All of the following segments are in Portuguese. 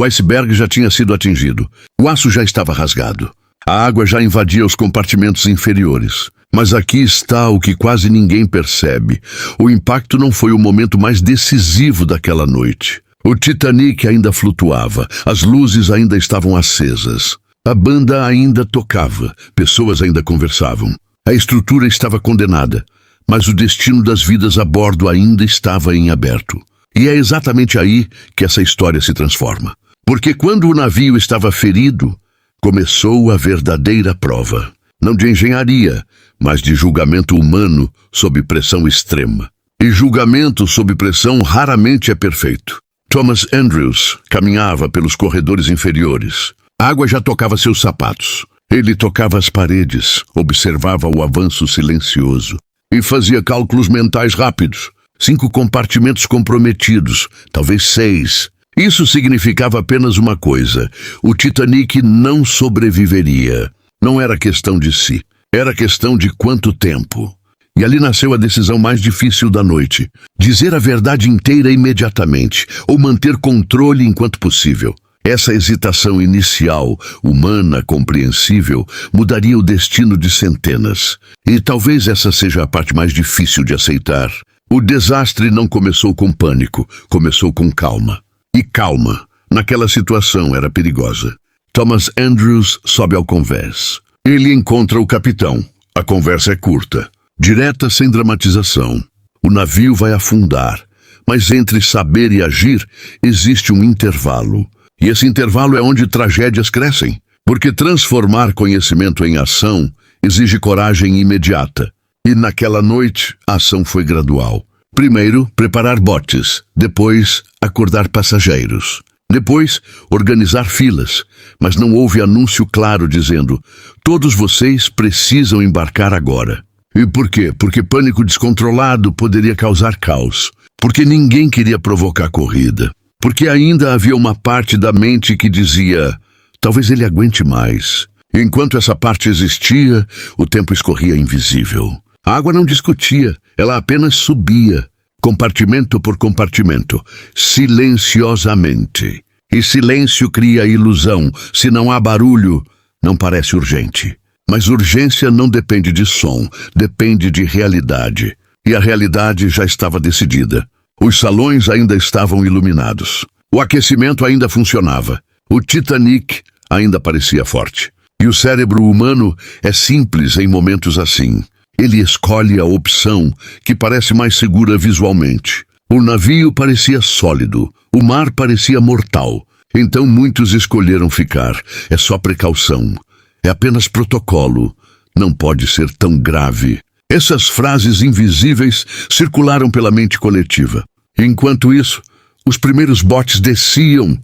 O iceberg já tinha sido atingido. O aço já estava rasgado. A água já invadia os compartimentos inferiores. Mas aqui está o que quase ninguém percebe. O impacto não foi o momento mais decisivo daquela noite. O Titanic ainda flutuava, as luzes ainda estavam acesas. A banda ainda tocava, pessoas ainda conversavam. A estrutura estava condenada, mas o destino das vidas a bordo ainda estava em aberto. E é exatamente aí que essa história se transforma. Porque quando o navio estava ferido, começou a verdadeira prova. Não de engenharia, mas de julgamento humano sob pressão extrema. E julgamento sob pressão raramente é perfeito. Thomas Andrews caminhava pelos corredores inferiores. A água já tocava seus sapatos. Ele tocava as paredes, observava o avanço silencioso e fazia cálculos mentais rápidos. 5 compartimentos comprometidos, talvez 6. Isso significava apenas uma coisa: o Titanic não sobreviveria. Não era questão de si, era questão de quanto tempo. E ali nasceu a decisão mais difícil da noite: dizer a verdade inteira imediatamente, ou manter controle enquanto possível. Essa hesitação inicial, humana, compreensível, mudaria o destino de centenas. E talvez essa seja a parte mais difícil de aceitar. O desastre não começou com pânico, começou com calma. E calma, naquela situação, era perigosa. Thomas Andrews sobe ao convés. Ele encontra o capitão. A conversa é curta, direta, sem dramatização. O navio vai afundar, mas entre saber e agir existe um intervalo. E esse intervalo é onde tragédias crescem, porque transformar conhecimento em ação exige coragem imediata. E naquela noite, a ação foi gradual. Primeiro, preparar botes, depois, acordar passageiros. Depois, organizar filas, mas não houve anúncio claro dizendo: todos vocês precisam embarcar agora. E por quê? Porque pânico descontrolado poderia causar caos. Porque ninguém queria provocar corrida. Porque ainda havia uma parte da mente que dizia: talvez ele aguente mais. Enquanto essa parte existia, o tempo escorria invisível. A água não discutia, ela apenas subia, compartimento por compartimento, silenciosamente. E silêncio cria ilusão. Se não há barulho, não parece urgente. Mas urgência não depende de som, depende de realidade. E a realidade já estava decidida. Os salões ainda estavam iluminados. O aquecimento ainda funcionava. O Titanic ainda parecia forte. E o cérebro humano é simples em momentos assim. Ele escolhe a opção que parece mais segura visualmente. O navio parecia sólido. O mar parecia mortal. Então muitos escolheram ficar. É só precaução. É apenas protocolo. Não pode ser tão grave. Essas frases invisíveis circularam pela mente coletiva. Enquanto isso, os primeiros botes desciam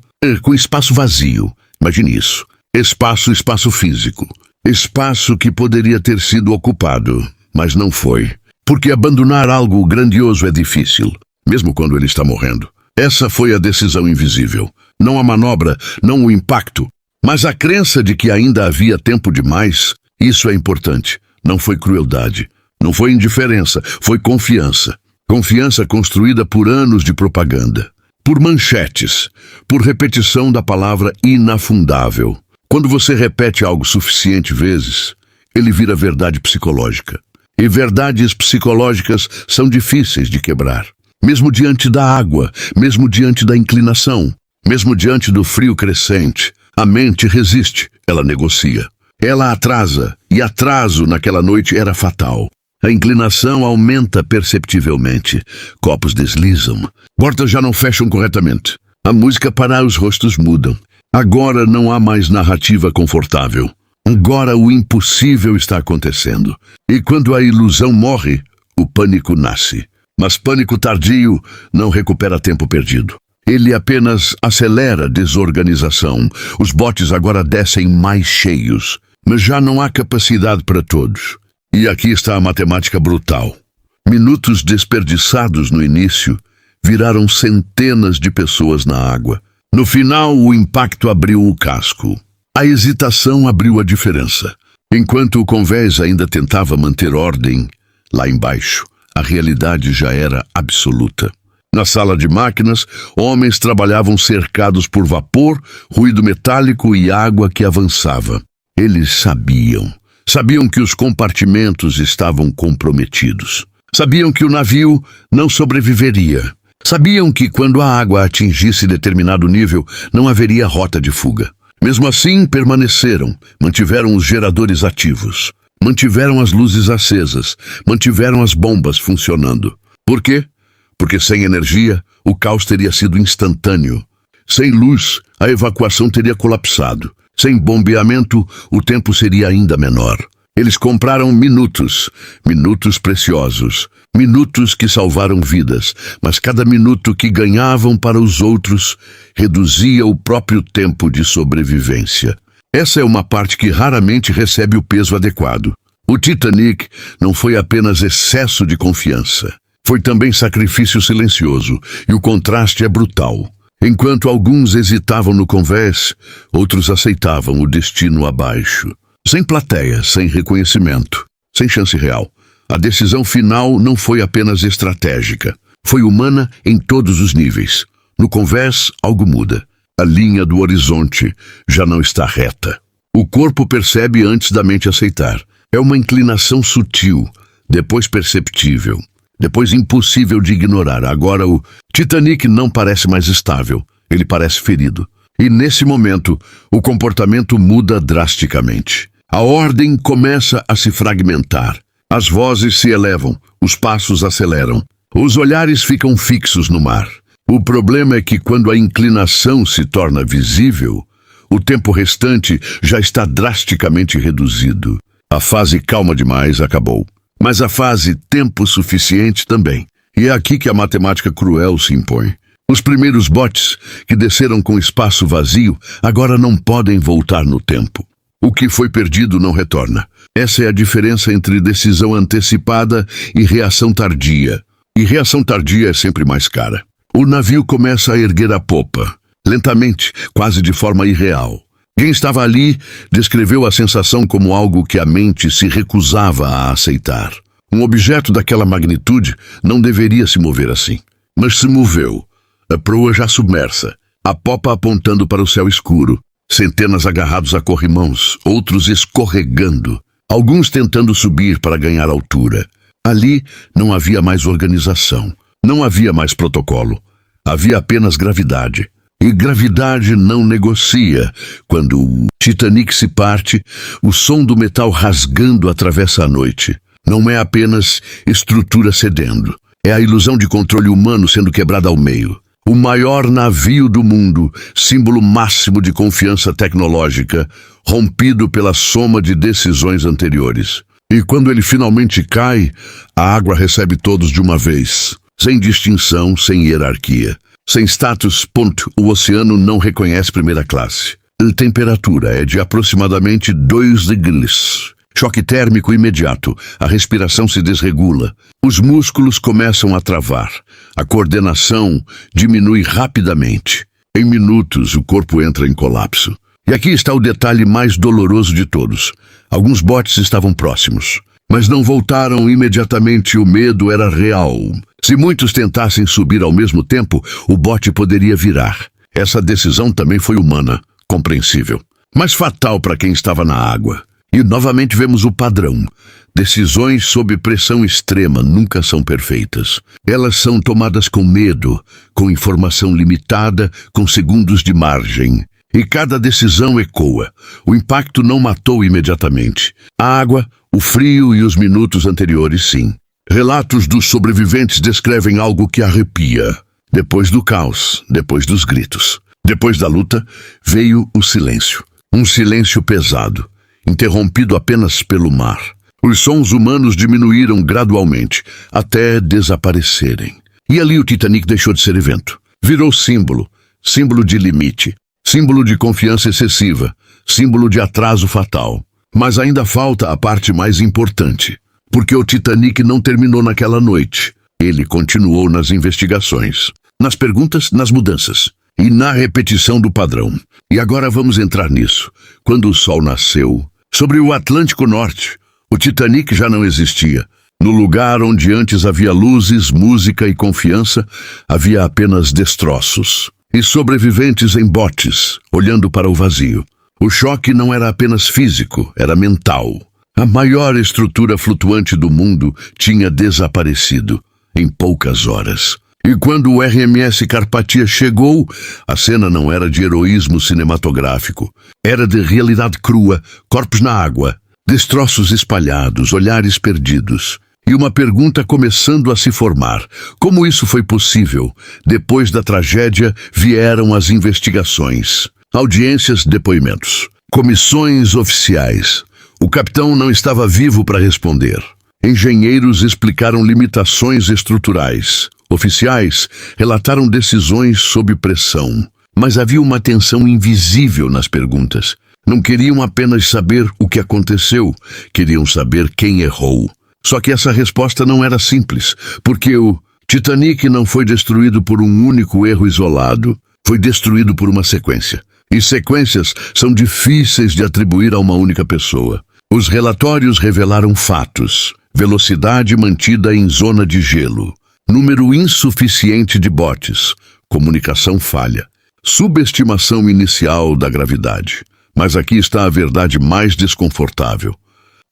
com espaço vazio. Imagine isso. Espaço físico. Espaço que poderia ter sido ocupado, mas não foi. Porque abandonar algo grandioso é difícil, mesmo quando ele está morrendo. Essa foi a decisão invisível. Não a manobra, não o impacto, mas a crença de que ainda havia tempo demais. Isso é importante. Não foi crueldade. Não foi indiferença, foi confiança. Confiança construída por anos de propaganda, por manchetes, por repetição da palavra inafundável. Quando você repete algo suficiente vezes, ele vira verdade psicológica. E verdades psicológicas são difíceis de quebrar. Mesmo diante da água, mesmo diante da inclinação, mesmo diante do frio crescente, a mente resiste, ela negocia. Ela atrasa, e atraso naquela noite era fatal. A inclinação aumenta perceptivelmente. Copos deslizam. Portas já não fecham corretamente. A música para os rostos mudam. Agora não há mais narrativa confortável. Agora o impossível está acontecendo. E quando a ilusão morre, o pânico nasce. Mas pânico tardio não recupera tempo perdido. Ele apenas acelera a desorganização. Os botes agora descem mais cheios. Mas já não há capacidade para todos. E aqui está a matemática brutal. Minutos desperdiçados no início viraram centenas de pessoas na água. No final, o impacto abriu o casco. A hesitação abriu a diferença. Enquanto o convés ainda tentava manter ordem, lá embaixo, a realidade já era absoluta. Na sala de máquinas, homens trabalhavam cercados por vapor, ruído metálico e água que avançava. Eles sabiam que os compartimentos estavam comprometidos. Sabiam que o navio não sobreviveria. Sabiam que quando a água atingisse determinado nível, não haveria rota de fuga. Mesmo assim, permaneceram, mantiveram os geradores ativos, mantiveram as luzes acesas, mantiveram as bombas funcionando. Por quê? Porque sem energia, o caos teria sido instantâneo. Sem luz, a evacuação teria colapsado. Sem bombeamento, o tempo seria ainda menor. Eles compraram minutos preciosos, minutos que salvaram vidas, mas cada minuto que ganhavam para os outros reduzia o próprio tempo de sobrevivência. Essa é uma parte que raramente recebe o peso adequado. O Titanic não foi apenas excesso de confiança. Foi também sacrifício silencioso, e o contraste é brutal. Enquanto alguns hesitavam no convés, outros aceitavam o destino abaixo. Sem plateia, sem reconhecimento, sem chance real. A decisão final não foi apenas estratégica. Foi humana em todos os níveis. No convés, algo muda. A linha do horizonte já não está reta. O corpo percebe antes da mente aceitar. É uma inclinação sutil, depois perceptível, depois impossível de ignorar. Agora o Titanic não parece mais estável. Ele parece ferido. E nesse momento, o comportamento muda drasticamente. A ordem começa a se fragmentar. As vozes se elevam, os passos aceleram. Os olhares ficam fixos no mar. O problema é que quando a inclinação se torna visível, o tempo restante já está drasticamente reduzido. A fase calma demais acabou. Mas a fase tempo suficiente também. E é aqui que a matemática cruel se impõe. Os primeiros botes, que desceram com espaço vazio, agora não podem voltar no tempo. O que foi perdido não retorna. Essa é a diferença entre decisão antecipada e reação tardia. E reação tardia é sempre mais cara. O navio começa a erguer a popa, lentamente, quase de forma irreal. Quem estava ali descreveu a sensação como algo que a mente se recusava a aceitar. Um objeto daquela magnitude não deveria se mover assim. Mas se moveu. A proa já submersa, a popa apontando para o céu escuro. Centenas agarrados a corrimãos, outros escorregando, alguns tentando subir para ganhar altura. Ali não havia mais organização, não havia mais protocolo, havia apenas gravidade. E gravidade não negocia. Quando o Titanic se parte, o som do metal rasgando atravessa a noite. Não é apenas estrutura cedendo, é a ilusão de controle humano sendo quebrada ao meio. O maior navio do mundo, símbolo máximo de confiança tecnológica, rompido pela soma de decisões anteriores. E quando ele finalmente cai, a água recebe todos de uma vez, sem distinção, sem hierarquia. Sem status, ponto, o oceano não reconhece primeira classe. A temperatura é de aproximadamente 2 degrees. Choque térmico imediato, a respiração se desregula, os músculos começam a travar, a coordenação diminui rapidamente. Em minutos, o corpo entra em colapso. E aqui está o detalhe mais doloroso de todos. Alguns botes estavam próximos, mas não voltaram imediatamente. O medo era real. Se muitos tentassem subir ao mesmo tempo, o bote poderia virar. Essa decisão também foi humana, compreensível, mas fatal para quem estava na água. E novamente vemos o padrão. Decisões sob pressão extrema nunca são perfeitas. Elas são tomadas com medo, com informação limitada, com segundos de margem. E cada decisão ecoa. O impacto não matou imediatamente. A água, o frio e os minutos anteriores, sim. Relatos dos sobreviventes descrevem algo que arrepia. Depois do caos, depois dos gritos, depois da luta, veio o silêncio. Um silêncio pesado, interrompido apenas pelo mar. Os sons humanos diminuíram gradualmente, até desaparecerem. E ali o Titanic deixou de ser evento. Virou símbolo, símbolo de limite, símbolo de confiança excessiva, símbolo de atraso fatal. Mas ainda falta a parte mais importante, porque o Titanic não terminou naquela noite. Ele continuou nas investigações, nas perguntas, nas mudanças e na repetição do padrão. E agora vamos entrar nisso. Quando o sol nasceu, sobre o Atlântico Norte, o Titanic já não existia. No lugar onde antes havia luzes, música e confiança, havia apenas destroços. E sobreviventes em botes, olhando para o vazio. O choque não era apenas físico, era mental. A maior estrutura flutuante do mundo tinha desaparecido em poucas horas. E quando o RMS Carpathia chegou, a cena não era de heroísmo cinematográfico. Era de realidade crua, corpos na água, destroços espalhados, olhares perdidos. E uma pergunta começando a se formar. Como isso foi possível? Depois da tragédia, vieram as investigações. Audiências, depoimentos. Comissões oficiais. O capitão não estava vivo para responder. Engenheiros explicaram limitações estruturais. Oficiais relataram decisões sob pressão. Mas havia uma tensão invisível nas perguntas. Não queriam apenas saber o que aconteceu, queriam saber quem errou. Só que essa resposta não era simples, porque o Titanic não foi destruído por um único erro isolado, foi destruído por uma sequência. E sequências são difíceis de atribuir a uma única pessoa. Os relatórios revelaram fatos: velocidade mantida em zona de gelo, número insuficiente de botes, comunicação falha, subestimação inicial da gravidade. Mas aqui está a verdade mais desconfortável.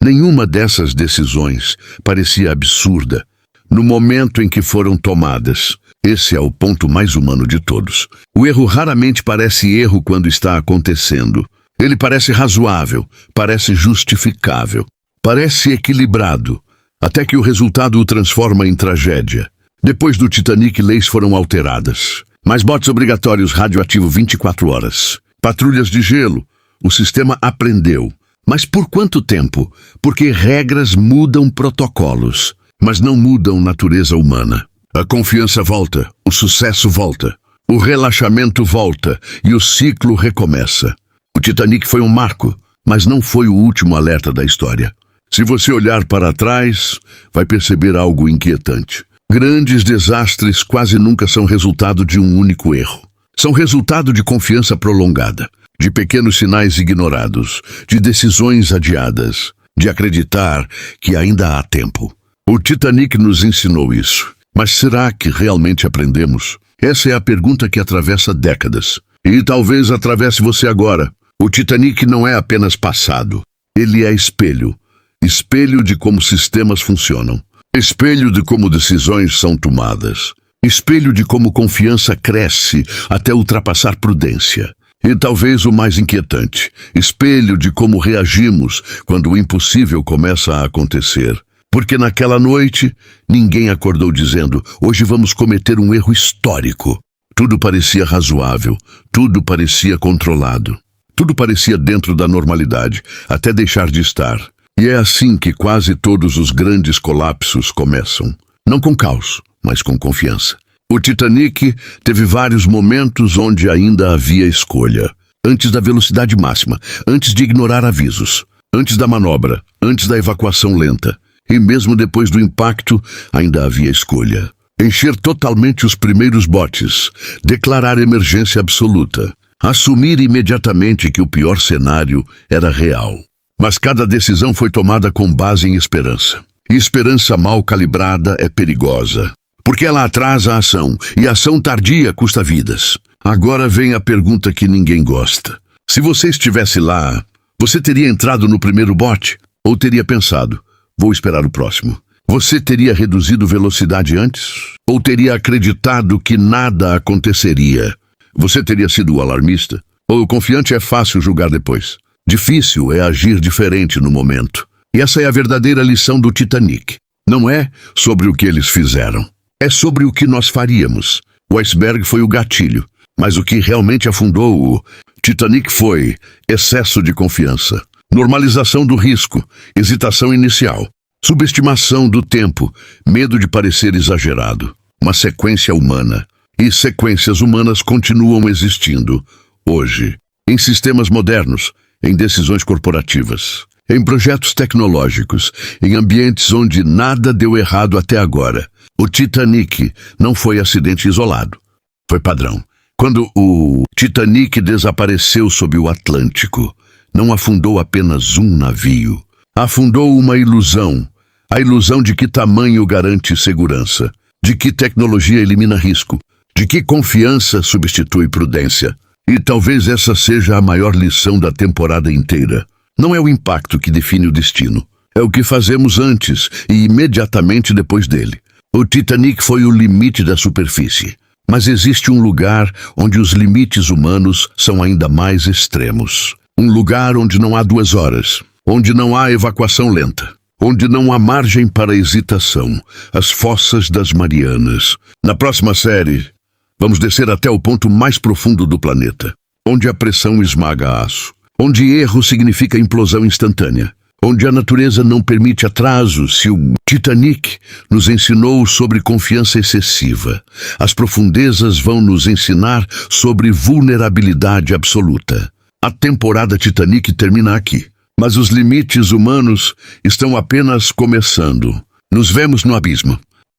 Nenhuma dessas decisões parecia absurda no momento em que foram tomadas. Esse é o ponto mais humano de todos. O erro raramente parece erro quando está acontecendo. Ele parece razoável, parece justificável, parece equilibrado, até que o resultado o transforma em tragédia. Depois do Titanic, leis foram alteradas. Mais botes obrigatórios radioativo 24 horas. Patrulhas de gelo. O sistema aprendeu. Mas por quanto tempo? Porque regras mudam protocolos, mas não mudam natureza humana. A confiança volta, o sucesso volta, o relaxamento volta e o ciclo recomeça. O Titanic foi um marco, mas não foi o último alerta da história. Se você olhar para trás, vai perceber algo inquietante. Grandes desastres quase nunca são resultado de um único erro. São resultado de confiança prolongada, de pequenos sinais ignorados, de decisões adiadas, de acreditar que ainda há tempo. O Titanic nos ensinou isso. Mas será que realmente aprendemos? Essa é a pergunta que atravessa décadas. E talvez atravesse você agora. O Titanic não é apenas passado. Ele é espelho. Espelho de como sistemas funcionam. Espelho de como decisões são tomadas. Espelho de como confiança cresce até ultrapassar prudência. E talvez o mais inquietante, espelho de como reagimos quando o impossível começa a acontecer. Porque naquela noite, ninguém acordou dizendo: hoje vamos cometer um erro histórico. Tudo parecia razoável, tudo parecia controlado. Tudo parecia dentro da normalidade, até deixar de estar. E é assim que quase todos os grandes colapsos começam. Não com caos, mas com confiança. O Titanic teve vários momentos onde ainda havia escolha. Antes da velocidade máxima, antes de ignorar avisos, antes da manobra, antes da evacuação lenta. E mesmo depois do impacto, ainda havia escolha. Encher totalmente os primeiros botes, declarar emergência absoluta, assumir imediatamente que o pior cenário era real. Mas cada decisão foi tomada com base em esperança. E esperança mal calibrada é perigosa, porque ela atrasa a ação, e a ação tardia custa vidas. Agora vem a pergunta que ninguém gosta. Se você estivesse lá, você teria entrado no primeiro bote? Ou teria pensado: vou esperar o próximo? Você teria reduzido velocidade antes? Ou teria acreditado que nada aconteceria? Você teria sido o alarmista? Ou o confiante? É fácil julgar depois. Difícil é agir diferente no momento. E essa é a verdadeira lição do Titanic. Não é sobre o que eles fizeram. É sobre o que nós faríamos. O iceberg foi o gatilho. Mas o que realmente afundou o Titanic foi excesso de confiança, normalização do risco, hesitação inicial, subestimação do tempo, medo de parecer exagerado, uma sequência humana. E sequências humanas continuam existindo, hoje, em sistemas modernos, em decisões corporativas, em projetos tecnológicos, em ambientes onde nada deu errado até agora. O Titanic não foi acidente isolado, foi padrão. Quando o Titanic desapareceu sob o Atlântico, não afundou apenas um navio. Afundou uma ilusão, A ilusão de que tamanho garante segurança, de que tecnologia elimina risco, de que confiança substitui prudência. E talvez essa seja a maior lição da temporada inteira. Não é o impacto que define o destino. É o que fazemos antes e imediatamente depois dele. O Titanic foi o limite da superfície. Mas existe um lugar onde os limites humanos são ainda mais extremos. Um lugar onde não há 2 horas, onde não há evacuação lenta, onde não há margem para hesitação. As Fossas das Marianas. Na próxima série, vamos descer até o ponto mais profundo do planeta, onde a pressão esmaga aço, onde erro significa implosão instantânea, onde a natureza não permite atrasos. Se o Titanic nos ensinou sobre confiança excessiva, as profundezas vão nos ensinar sobre vulnerabilidade absoluta. A temporada Titanic termina aqui, mas os limites humanos estão apenas começando. Nos vemos no abismo.